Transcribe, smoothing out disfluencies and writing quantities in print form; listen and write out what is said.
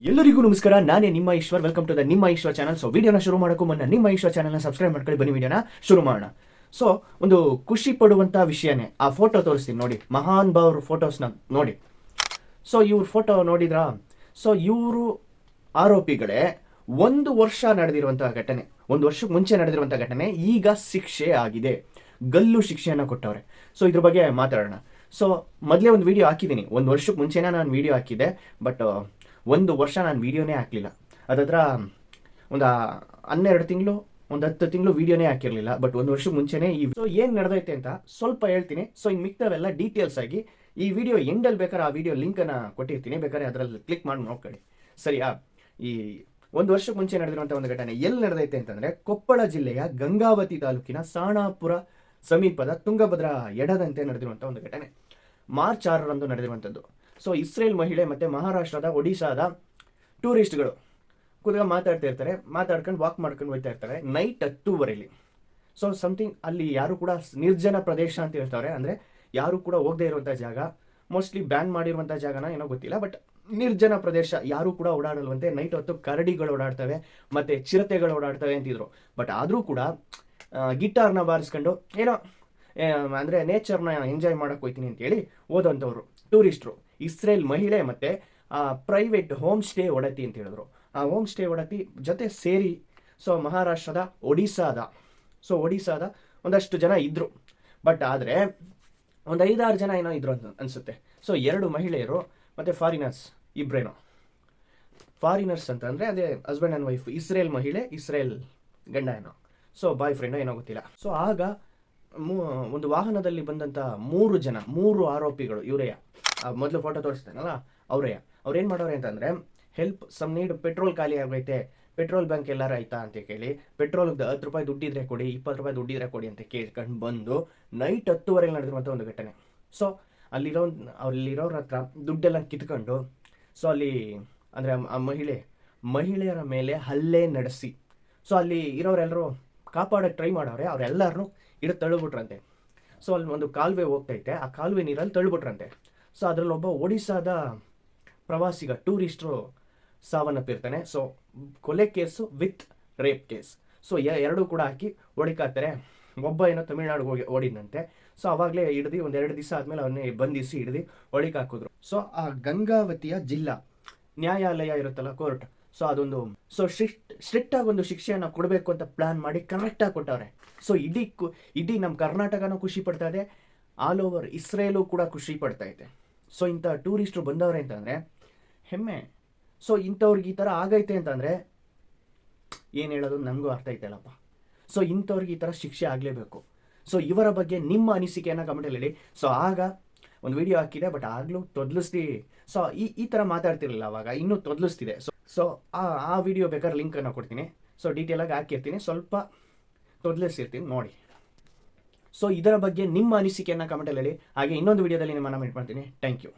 ಎಲ್ಲರಿಗೂ ನಮಸ್ಕಾರ. ನಾನೇ ನಿಮ್ಮ ಈಶ್ವರ್. ವೆಲ್ಕಮ್ ಟು ದ ನಿಮ್ಮ ಈಶ್ವರ್ ಚಾನಲ್. ಸೊ ವಿಡಿಯೋನ ಶುರು ಮಾಡೋಕ್ಕೂ ಮುನ್ನ ನಿಮ್ಮ ಈಶ್ವರ್ ಚಾನಲ್ನ ಸಬ್ಸ್ಕ್ರೈಬ್ ಮಾಡ್ಕೊಳ್ಳಿ. ಬನ್ನಿ ವಿಡಿಯೋನ ಶುರು ಮಾಡೋಣ. ಸೊ ಒಂದು ಖುಷಿ ಪಡುವಂಥ ವಿಷಯನೇ ಆ ಫೋಟೋ ತೋರಿಸ್ತೀನಿ ನೋಡಿ. ಮಹಾನ್ ಭಾವ್ರ ಫೋಟೋಸ್ನ ನೋಡಿ. ಸೊ ಇವ್ರ ಫೋಟೋ ನೋಡಿದ್ರಾ? ಸೊ ಇವರು ಆರೋಪಿಗಳೇ. 1 ವರ್ಷ ನಡೆದಿರುವಂತಹ ಘಟನೆ, 1 ವರ್ಷಕ್ಕೆ ಮುಂಚೆ ನಡೆದಿರುವಂಥ ಘಟನೆ ಈಗ ಶಿಕ್ಷೆ ಆಗಿದೆ. ಗಲ್ಲು ಶಿಕ್ಷೆಯನ್ನು ಕೊಟ್ಟವ್ರೆ. ಸೊ ಇದ್ರ ಬಗ್ಗೆ ಮಾತಾಡೋಣ. ಸೊ ಮೊದಲೇ ಒಂದು ವಿಡಿಯೋ ಹಾಕಿದ್ದೀನಿ. 1 ವರ್ಷಕ್ಕೆ ಮುಂಚೆನೇ ನಾನು ವಿಡಿಯೋ ಹಾಕಿದ್ದೆ. ಬಟ್ 1 ವರ್ಷ ನಾನು ವೀಡಿಯೋನೇ ಹಾಕಲಿಲ್ಲ. ಅದತ್ರ ಒಂದು 12 ತಿಂಗಳು, ಒಂದು 10 ತಿಂಗಳು ವೀಡಿಯೋನೇ ಹಾಕಿರಲಿಲ್ಲ. ಬಟ್ 1 ವರ್ಷಕ್ಕೆ ಮುಂಚೆನೇ ಸೊ ಏನು ನಡೆದೈತೆ ಅಂತ ಸ್ವಲ್ಪ ಹೇಳ್ತೀನಿ. ಸೊ ಇನ್ನು ಮಿಕ್ತವೆಲ್ಲ ಡೀಟೇಲ್ಸ್ ಆಗಿ ಈ ವಿಡಿಯೋ ಎಂಡಲ್ಲಿ ಬೇಕಾದ್ರೆ ಆ ವಿಡಿಯೋ ಲಿಂಕನ್ನು ಕೊಟ್ಟಿರ್ತೀನಿ, ಬೇಕಾದ್ರೆ ಅದರಲ್ಲಿ ಕ್ಲಿಕ್ ಮಾಡಿ ನೋಡ್ಕೊಳ್ಳಿ. ಸರಿಯಾ? ಈ 1 ವರ್ಷಕ್ಕೆ ಮುಂಚೆ ನಡೆದಿರುವಂಥ ಒಂದು ಘಟನೆ ಎಲ್ಲಿ ನಡೆದೈತೆ ಅಂತಂದರೆ, ಕೊಪ್ಪಳ ಜಿಲ್ಲೆಯ ಗಂಗಾವತಿ ತಾಲೂಕಿನ ಸಾಣಾಪುರ ಸಮೀಪದ ತುಂಗಭದ್ರಾ ಎಡದಂತೆ ನಡೆದಿರುವಂಥ ಒಂದು ಘಟನೆ. ಮಾರ್ಚ್ 6ರಂದು ನಡೆದಿರುವಂಥದ್ದು. ಸೊ ಇಸ್ರೇಲ್ ಮಹಿಳೆ ಮತ್ತು ಮಹಾರಾಷ್ಟ್ರದ ಒಡಿಶಾದ ಟೂರಿಸ್ಟ್ಗಳು ಮಾತಾಡ್ತಾ ಇರ್ತಾರೆ, ಮಾತಾಡ್ಕೊಂಡು ವಾಕ್ ಮಾಡ್ಕೊಂಡು ಹೋಗ್ತಾ ಇರ್ತಾರೆ ನೈಟ್ 10:15. ಸೊ ಸಮಥಿಂಗ್ ಅಲ್ಲಿ ಯಾರು ಕೂಡ ನಿರ್ಜನ ಪ್ರದೇಶ ಅಂತ ಹೇಳ್ತಾರೆ, ಅಂದರೆ ಯಾರು ಕೂಡ ಹೋಗದೆ ಇರುವಂಥ ಜಾಗ, ಮೋಸ್ಟ್ಲಿ ಬ್ಯಾನ್ ಮಾಡಿರುವಂಥ ಜಾಗನ ಏನೋ ಗೊತ್ತಿಲ್ಲ. ಬಟ್ ನಿರ್ಜನ ಪ್ರದೇಶ, ಯಾರು ಕೂಡ ಓಡಾಡಲ್ವಂತೆ. ನೈಟ್ ಹೊತ್ತು ಕರಡಿಗಳು ಓಡಾಡ್ತವೆ ಮತ್ತು ಚಿರತೆಗಳು ಓಡಾಡ್ತವೆ ಅಂತಿದ್ರು. ಬಟ್ ಆದರೂ ಕೂಡ ಗಿಟಾರ್ನ ಬಾರಿಸ್ಕೊಂಡು ಏನೋ ಅಂದರೆ ನೇಚರ್ನ ಎಂಜಾಯ್ ಮಾಡೋಕ್ಕೆ ಹೋಗ್ತೀನಿ ಅಂತೇಳಿ ಓದಂಥವ್ರು ಟೂರಿಸ್ಟ್ರು ಇಸ್ರೇಲ್ ಮಹಿಳೆ ಮತ್ತು ಪ್ರೈವೇಟ್ ಹೋಮ್ ಸ್ಟೇ ಒಡತಿ ಅಂತ ಹೇಳಿದ್ರು. ಆ ಹೋಮ್ ಸ್ಟೇ ಒಡತಿ ಜೊತೆ ಸೇರಿ ಸೊ ಮಹಾರಾಷ್ಟ್ರದ ಒಡಿಸ್ಸಾದ ಒಂದಷ್ಟು ಜನ ಇದ್ದರು. ಬಟ್ ಆದರೆ ಒಂದು 5-6 ಜನ ಏನೋ ಇದ್ರು ಅಂತ ಅನಿಸುತ್ತೆ. ಸೊ 2 ಮಹಿಳೆಯರು ಮತ್ತು ಫಾರಿನರ್ಸ್ ಇಬ್ಬರೇನೋ. ಫಾರಿನರ್ಸ್ ಅಂತಂದರೆ ಅದೇ ಹಸ್ಬೆಂಡ್ ಆ್ಯಂಡ್ ವೈಫ್, ಇಸ್ರೇಲ್ ಮಹಿಳೆ ಇಸ್ರೇಲ್ ಗಂಡ ಏನೋ, ಸೊ ಬಾಯ್ ಫ್ರೆಂಡೋ ಏನೋ ಗೊತ್ತಿಲ್ಲ. ಸೊ ಆಗ ಒಂದು ವಾಹನದಲ್ಲಿ ಬಂದಂಥ 3 ಆರೋಪಿಗಳು ಇವರೇ. ಮೊದಲು ಫೋಟೋ ತೋರಿಸ್ತಾನಲ್ಲ ಅವರೇ. ಅವ್ರೇನು ಮಾಡೋರೆ ಅಂತಂದರೆ, ಹೆಲ್ಪ್ ಸಮ್ ನೀಡ್, ಪೆಟ್ರೋಲ್ ಖಾಲಿ ಆಗೈತೆ, ಪೆಟ್ರೋಲ್ ಬ್ಯಾಂಕ್ ಎಲ್ಲಾರು ಆಯ್ತಾ ಅಂತ ಕೇಳಿ, ಪೆಟ್ರೋಲ್ಗೆ 10 ರೂಪಾಯಿ ದುಡ್ಡಿದ್ರೆ ಕೊಡಿ, 20 ರೂಪಾಯಿ ದುಡ್ಡಿದ್ರೆ ಕೊಡಿ ಅಂತ ಕೇಳ್ಕೊಂಡು ಬಂದು ನೈಟ್ 10:15 ನಡೆದಿರುವಂಥ ಒಂದು ಘಟನೆ. ಸೊ ಅಲ್ಲಿರೋರ ಹತ್ರ ದುಡ್ಡೆಲ್ಲ ಕಿತ್ಕೊಂಡು, ಸೊ ಅಲ್ಲಿ ಅಂದರೆ ಆ ಮಹಿಳೆಯರ ಮೇಲೆ ಹಲ್ಲೆ ನಡೆಸಿ, ಸೊ ಅಲ್ಲಿ ಇರೋರೆಲ್ಲರೂ ಕಾಪಾಡೋಕ್ಕೆ ಟ್ರೈ ಮಾಡೋರೆ. ಅವರೆಲ್ಲರನ್ನೂ ಹಿಡಿದು ತಳ್ಳಿಬಿಟ್ರಂತೆ. ಸೊ ಅಲ್ಲಿ ಒಂದು ಕಾಲುವೆ ಹೋಗ್ತೈತೆ, ಆ ಕಾಲುವೆ ನೀರಲ್ಲಿ ತಳ್ಳಿಬಿಟ್ರಂತೆ. ಸೊ ಅದರಲ್ಲಿ ಒಬ್ಬ ಒಡಿಸ್ಸಾದ ಪ್ರವಾಸಿಗ ಟೂರಿಸ್ಟ್ರು ಸಾವನ್ನಪ್ಪಿರ್ತಾನೆ. ಸೊ ಕೊಲೆ case with rape case. So 2 ಕೂಡ ಹಾಕಿ ಹೊಡಿಕಾತಾರೆ. ಒಬ್ಬ ಏನೋ ತಮಿಳ್ನಾಡಿಗೆ ಹೋಗಿ ಓಡಿದಂತೆ. ಸೊ ಅವಾಗಲೇ ಹಿಡಿದು ಒಂದು 2 ದಿವಸ ಆದಮೇಲೆ ಅವನ್ನೇ ಬಂಧಿಸಿ ಹಿಡಿದು ಹಾಕಿದ್ರು. ಸೊ ಆ ಗಂಗಾವತಿಯ ಜಿಲ್ಲಾ ನ್ಯಾಯಾಲಯ ಇರುತ್ತಲ್ಲ, ಕೋರ್ಟ್, ಸೊ ಅದೊಂದು ಸ್ಟ್ರಿಕ್ಟ್ ಆಗಿ ಒಂದು ಶಿಕ್ಷೆಯನ್ನು ಕೊಡಬೇಕು ಅಂತ ಪ್ಲಾನ್ ಮಾಡಿ ಕರೆಕ್ಟಾಗಿ ಕೊಟ್ಟವ್ರೆ. ಸೊ ಇಡೀ ನಮ್ಮ ಕರ್ನಾಟಕನೂ ಖುಷಿ ಪಡ್ತಾ ಇದೆ, ಆಲ್ ಓವರ್ ಇಸ್ರೇಲು ಕೂಡ ಖುಷಿ ಪಡ್ತಾ ಇದೆ. ಸೊ ಇಂಥ ಟೂರಿಸ್ಟ್ರು ಬಂದವ್ರೆ ಅಂತಂದರೆ ಹೆಮ್ಮೆ. ಸೊ ಇಂಥವ್ರಿಗೆ ಈ ಥರ ಆಗೈತೆ ಅಂತಂದರೆ ಏನು ಹೇಳೋದು ನನಗೂ ಅರ್ಥ ಐತಲ್ಲಪ್ಪ. ಸೊ ಇಂಥವ್ರಿಗೆ ಈ ಥರ ಶಿಕ್ಷೆ ಆಗಲೇಬೇಕು. ಸೊ ಇವರ ಬಗ್ಗೆ ನಿಮ್ಮ ಅನಿಸಿಕೆಯನ್ನು ಕಮೆಂಟಲ್ಲಿ ಹೇಳಿ. ಸೊ ಆಗ ಒಂದು ವಿಡಿಯೋ ಹಾಕಿದೆ, ಬಟ್ ಆಗಲೂ ತೊದಲಿಸ್ತಿ. ಸೊ ಈ ಥರ ಮಾತಾಡ್ತಿರಲಿಲ್ಲ ಅವಾಗ, ಇನ್ನೂ ತೊದಲಿಸ್ತಿದೆ. ಸೊ ಆ ವಿಡಿಯೋ ಬೇಕಾದ್ರೆ ಲಿಂಕನ್ನು ಕೊಡ್ತೀನಿ. ಸೊ ಡೀಟೇಲಾಗಿ ಹಾಕಿರ್ತೀನಿ, ಸ್ವಲ್ಪ ತೊದಲಿಸಿರ್ತೀನಿ ನೋಡಿ. ಸೊ ಇದರ ಬಗ್ಗೆ ನಿಮ್ಮ ಅನಿಸಿಕೆಯನ್ನು ಕಮೆಂಟಲ್ಲಿ ಹೇಳಿ. ಹಾಗೆ ಇನ್ನೊಂದು ವಿಡಿಯೋದಲ್ಲಿ ನಿಮ್ಮನ್ನು ಮೀಟ್ ಮಾಡ್ತೀನಿ. Thank you.